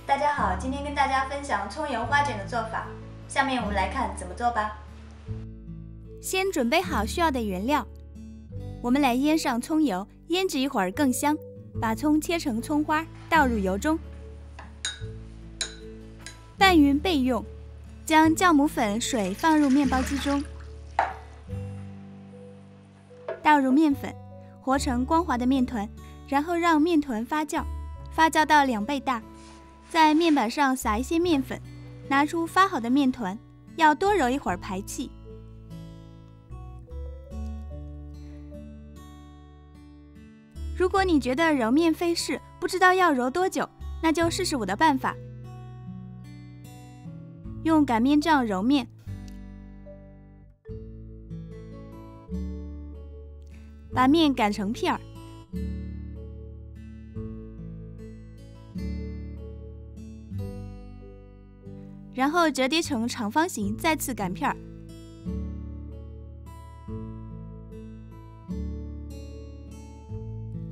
大家好，今天跟大家分享葱油花卷的做法。下面我们来看怎么做吧。先准备好需要的原料，我们来腌上葱油，腌制一会儿更香。把葱切成葱花，倒入油中，拌匀备用。将酵母粉、水放入面包机中，倒入面粉，和成光滑的面团，然后让面团发酵，发酵到2倍大。在面板上撒一些面粉，拿出发好的面团，要多揉一会儿排气。如果你觉得揉面费事，不知道要揉多久，那就试试我的办法。用擀面杖揉面，把面擀成片儿，然后折叠成长方形，再次擀片儿。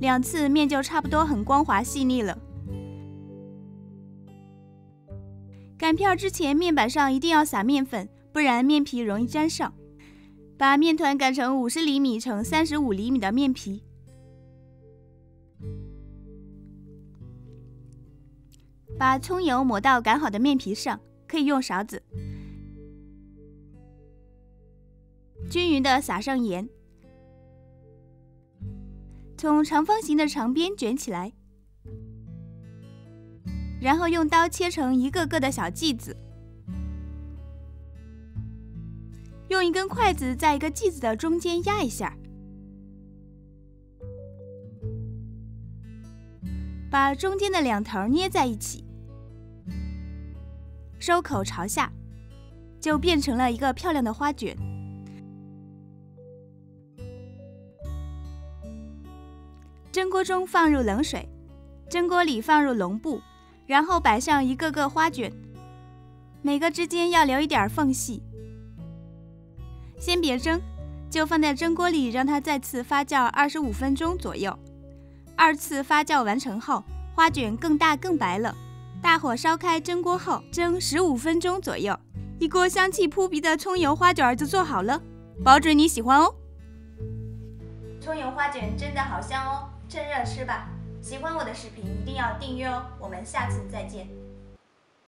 2次面就差不多很光滑细腻了。擀片之前，面板上一定要撒面粉，不然面皮容易粘上。把面团擀成50厘米乘35厘米的面皮，把葱油抹到擀好的面皮上，可以用勺子，均匀地撒上盐，从长方形的长边卷起来，然后用刀切成一个个的小剂子，用一根筷子在一个剂子的中间压一下，把中间的2头捏在一起，收口朝下，就变成了一个漂亮的花卷。蒸锅中放入冷水，蒸锅里放入笼布，然后摆上一个个花卷，每个之间要留一点缝隙。先别蒸，就放在蒸锅里，让它再次发酵25分钟左右。2次发酵完成后，花卷更大更白了。大火烧开蒸锅后，蒸15分钟左右，一锅香气扑鼻的葱油花卷就做好了，保准你喜欢哦。葱油花卷真的好香哦，趁热吃吧。喜欢我的视频一定要订阅哦，我们下次再见。